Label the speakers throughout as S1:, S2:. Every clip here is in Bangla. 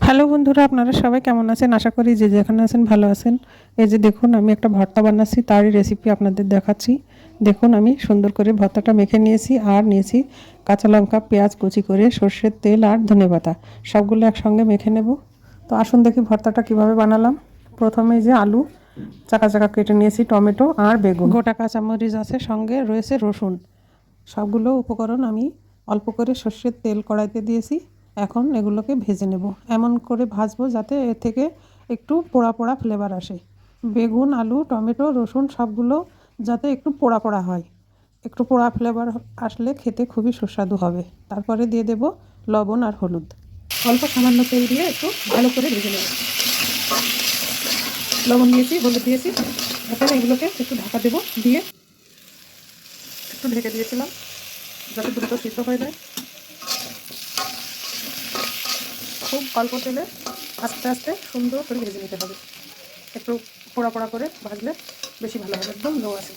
S1: হ্যালো বন্ধুরা, আপনারা সবাই কেমন আছেন? আশা করি যে যেখানে আছেন ভালো আছেন। এই যে দেখুন, আমি একটা ভর্তা বানাচ্ছি, তারই রেসিপি আপনাদের দেখাচ্ছি। দেখুন, আমি সুন্দর করে ভর্তাটা মেখে নিয়েছি, আর নিয়েছি কাঁচা লঙ্কা, পেঁয়াজ কুচি করে, সর্ষের তেল আর ধনেপাতা, সবগুলো একসঙ্গে মেখে নেব। তো আসুন দেখি ভর্তাটা কিভাবে বানালাম। প্রথমে যে আলু চাকা চাকা কেটে নিয়েছি, টমেটো আর বেগুন, গোটা কাঁচামরিচ আছে, সঙ্গে রয়েছে রসুন। সবগুলো উপকরণ আমি অল্প করে সর্ষের তেল কড়াইতে দিয়েছি। এখন এগুলোকে ভেজে নেব, এমন করে ভাজবো যাতে এর থেকে একটু পোড়া পোড়া ফ্লেভার আসে। বেগুন, আলু, টমেটো, রসুন সবগুলো যাতে একটু পোড়া পোড়া হয়। একটু পোড়া ফ্লেভার আসলে খেতে খুবই সুস্বাদু হবে। তারপরে দিয়ে দেব লবণ আর হলুদ। অল্প সামান্য তেল দিয়ে একটু ভালো করে ভেজে নেব। লবণ দিয়েছি, হলুদ দিয়েছি। এখন এগুলোকে একটু ঢাকা দেবো, দিয়ে একটু ঢেকে দিয়েছিলাম যাতে দ্রুত সিদ্ধ হয়ে যায়। খুব অল্প তেলে আস্তে আস্তে সুন্দর করে ভেজে নিতে হবে। একটু পোড়া পোড়া করে ভাজলে বেশি ভালো হবে, একদম লো আছে।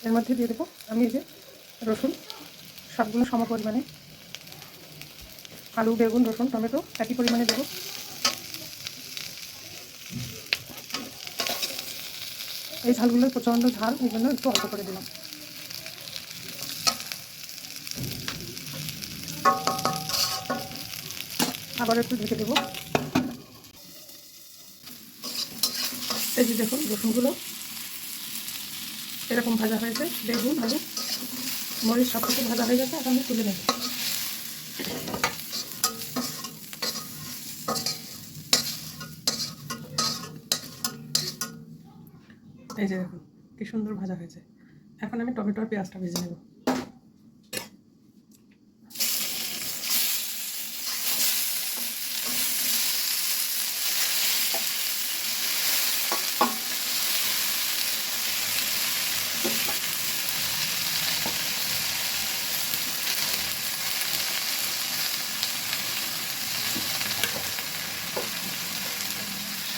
S1: এর মধ্যে দিয়ে দেবো আমি এই যে রসুন, সবগুলো সম পরিমাণে। আলু, বেগুন, রসুন, টমেটো একই পরিমাণে দেবো। এই ঝালগুলো প্রচণ্ড ঝাল, এই জন্য একটু অল্প করে দিলাম। আবার একটু ঢেকে দেবো। এই যে দেখুন, রসুনগুলো এরকম ভাজা হয়েছে, বেগুন, আলু, মরিচ সব কিছু ভাজা হয়ে গেছে। এখন আমি তুলে নেব। এই যে দেখুন কি সুন্দর ভাজা হয়েছে। এখন আমি টমেটো আর পেঁয়াজটা ভেজে নেব।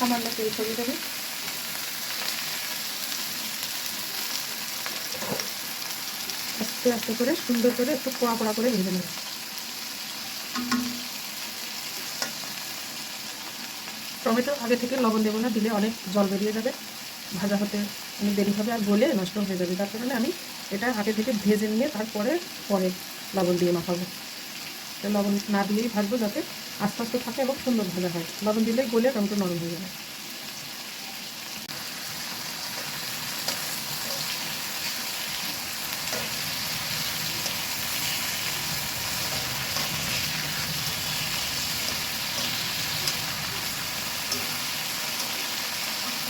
S1: সামান্য তেল ছড়িয়ে দেবো। আস্তে আস্তে করে সুন্দর করে একটু পোড়া পোড়া করে ভেজে নেব। টমেটো আগে থেকে লবণ দেবো না, দিলে অনেক জল বেরিয়ে যাবে, ভাজা হতে অনেক দেরি হবে আর গলে নষ্ট হয়ে যাবে। তার কারণে আমি এটা আগে থেকে ভেজে নিয়ে তারপরে পরে লবণ দিয়ে মাখাবো। লবণ না দিয়েই ভাজবো যাতে আস্তে আস্তে থাকে এবং সুন্দর ভাজা হয়। লবণ দিলেই গলে টমেটো নরম হয়ে যাবে।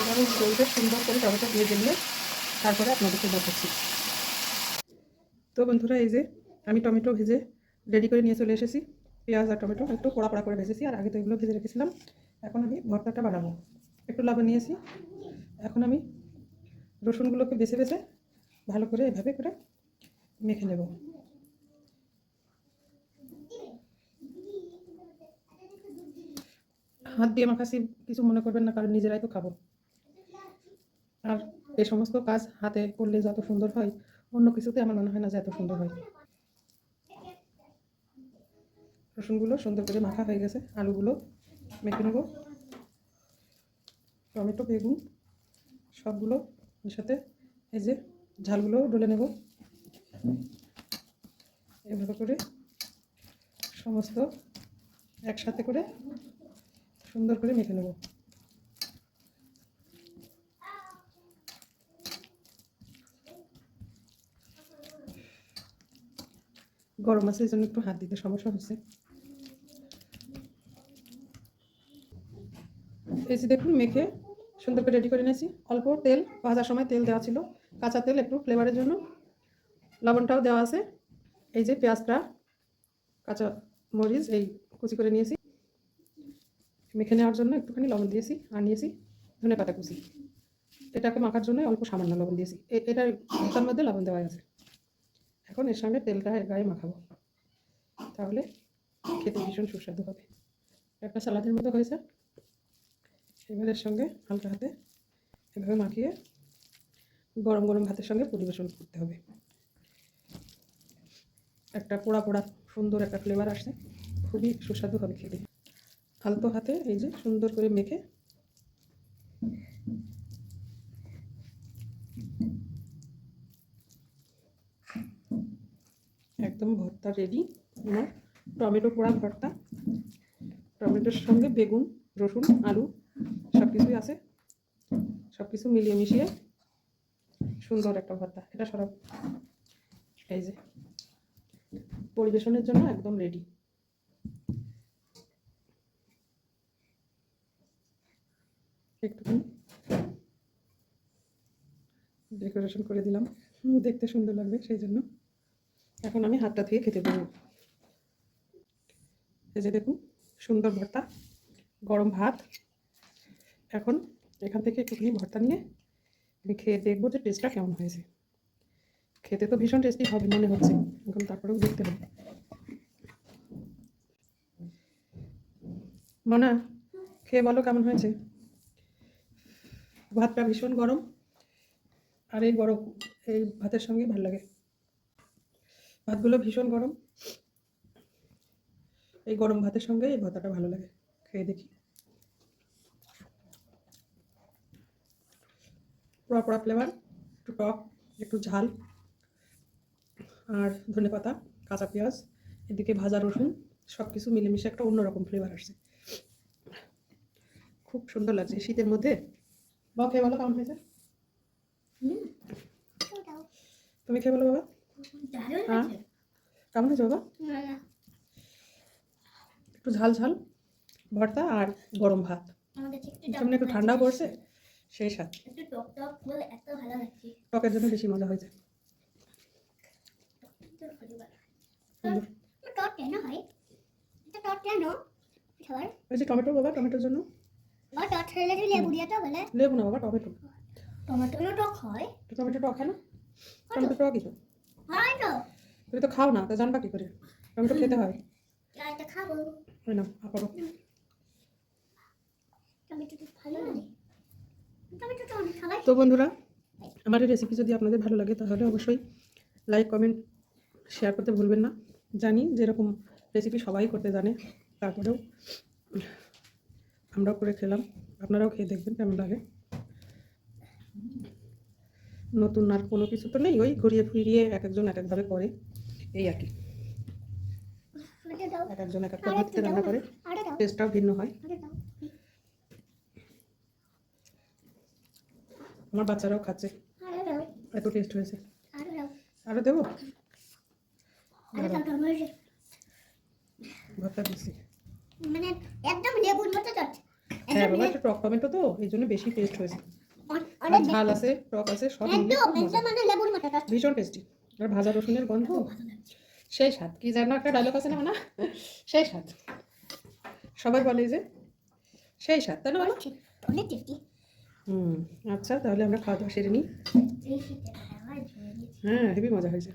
S1: এভাবে দইটা সুন্দর করে টমেটো ভেজে নিয়ে তারপরে আপনাদেরকে দেখাচ্ছি। তো বন্ধুরা, এই যে আমি টমেটো ভেজে রেডি করে নিয়ে চলে এসেছি। পেঁয়াজ আর টমেটো একটু পোড়া পোড়া করে ভেজেছি, আর আগে তো এগুলো ভেজে রেখেছিলাম। এখন আমি ভর্তাটা বানাবো। একটু লবণ নিয়েছি। এখন আমি রসুনগুলোকে বেছে বেছে ভালো করে এভাবে করে মেখে নেব। হাত দিয়ে মাখাচ্ছি, কিছু মনে করবেন না, কারণ নিজেরাই তো খাবো। আর এই সমস্ত কাজ হাতে করলে যত সুন্দর হয়, অন্য কিছুতে আমার মনে হয় না যে এত সুন্দর হয়। রসুনগুলো সুন্দর করে মাখা হয়ে গেছে, আলুগুলো মেখে নেব। টমেটো, বেগুন সবগুলো এর সাথে এই যে ঝালগুলো ডলে নেব। এভাবে করে সমস্ত একসাথে করে সুন্দর করে মেখে নেব। গরম আছে, এই জন্য একটু হাত দিতে সমস্যা হচ্ছে। এই যে দেখুন, মেখে সুন্দর করে রেডি করে নিয়েছি। অল্প তেল, ভাজার সময় তেল দেওয়া ছিল, কাঁচা তেল একটু ফ্লেভারের জন্য। লবণটাও দেওয়া আছে। এই যে পেঁয়াজটা, কাঁচা মরিচ এই কুচি করে নিয়েছি, মেখে নেওয়ার জন্য একটুখানি লবণ দিয়েছি, আর নিয়েছি ধনেপাতা কুচি। এটাকে মাখার জন্য অল্প সামান্য লবণ দিয়েছি। এটার ভর্তার মধ্যে লবণ দেওয়া আছে। এখন এর সঙ্গে তেলটা এর গায়ে মাখাবো, তাহলে খেতে ভীষণ সুস্বাদু হবে। একটা সালাদের মতো হয়েছে। এবার এর সঙ্গে হালকা হাতে এভাবে মাখিয়ে গরম গরম ভাতের সঙ্গে পরিবেশন করতে হবে। একটা পোড়া পোড়া সুন্দর একটা ফ্লেভার আসছে, খুবই সুস্বাদু হবে খেতে। আলতো হাতে এই যে সুন্দর করে মেখে একদম ভর্তা রেডি আমার। টমেটো পোড়া ভর্তা, টমেটোর সঙ্গে বেগুন, রসুন, আলু সব কিছুই আছে, সব কিছু মিলিয়ে মিশিয়ে সুন্দর একটা ভর্তা। এটা সব এই যে পরিবেশনের জন্য একদম রেডি। একটুখানি ডেকোরেশন করে দিলাম, দেখতে সুন্দর লাগবে সেই জন্য। এখন আমি হাতটা ধুয়ে খেতে দেবো। এই যে দেখুন সুন্দর ভর্তা, গরম ভাত। এখন এখান থেকে একটুখানি ভর্তা নিয়ে আমি খেয়ে দেখবো যে টেস্টটা কেমন হয়েছে। খেতে তো ভীষণ টেস্টি হবে মনে হচ্ছে, এখন তারপরেও দেখতে হবে। মনা, খেয়ে বলো কেমন হয়েছে। ভাতটা ভীষণ গরম, আর এই গরম এই ভাতের সঙ্গে ভালো লাগে। ভাতগুলো ভীষণ গরম, এই গরম ভাতের সঙ্গে এই ভর্তাটা ভালো লাগে। খেয়ে দেখি। পোড়া পোড়া ফ্লেভার, একটু টক, একটু ঝাল, আর ধনেপাতা, কাঁচা পেঁয়াজ, এদিকে ভাজা রসুন, সব কিছু মিলেমিশে একটা অন্যরকম ফ্লেভার আসছে। খুব সুন্দর লাগছে শীতের মধ্যে। বাবা খেয়ে বলো কেমন হয়েছে। তুমি খেয়ে বলো বাবা। হ্যাঁ কেমন হয়েছে বাবা। একটু ঝাল ঝাল ভর্তা আর গরম ভাত, যেমন একটু ঠান্ডাও পড়ছে সেই স্বাদ। টকের জন্য বেশি মজা হয়েছে। ওই যে টমেটো বাবা, টমেটোর জন্য। লেবু না বাবা, টমেটো। টমেটো টক হয় না, টমেটো টকই তো। তুমি তো খাও না, তা জানবা কি করে টমেটো খেতে হয়। হয় না আপারও। তো বন্ধুরা, আমার এই রেসিপি যদি আপনাদের ভালো লাগে তাহলে অবশ্যই লাইক, কমেন্ট, শেয়ার করতে ভুলবেন না। জানি যেরকম রেসিপি সবাই করতে জানে, তারপরেও আমরাও করে খেলাম, আপনারাও খেয়ে দেখবেন কেমন লাগে। নতুন আর কোনো কিছু তো নেই, ওই ঘুরিয়ে ফিরিয়ে এক একজন এক একভাবে করে, এই আর কি। এক একজন এক একটা পদ্ধতিতে রান্না করে, টেস্টটাও ভিন্ন হয়। আমার বাচ্চারাও খাচ্ছে, এত টেস্ট হয়েছে। আরো দেবো ভর্তা দিচ্ছি। মানে একদম লেবুর মতো টক। হ্যাঁ বাবা, একটু টক টমেটো তো এই জন্য বেশি টেস্ট হয়েছে। অনেক ঝাল আছে, টক আছে, সব মিলে মানে লেবুর মতো টক, ভীষণ টেস্টি। আর ভাজা রসুনের গন্ধ সেই স্বাদ। কি যেন একটা ডায়লগ আছে না মানে, সেই স্বাদ। সবাই বলে যে সেই স্বাদ, তাই না বলো। অনেক টেস্টি। আচ্ছা তাহলে আমরা খাওয়া দাওয়া সেরে নিই। হ্যাঁ হেবি মজা হয়েছে।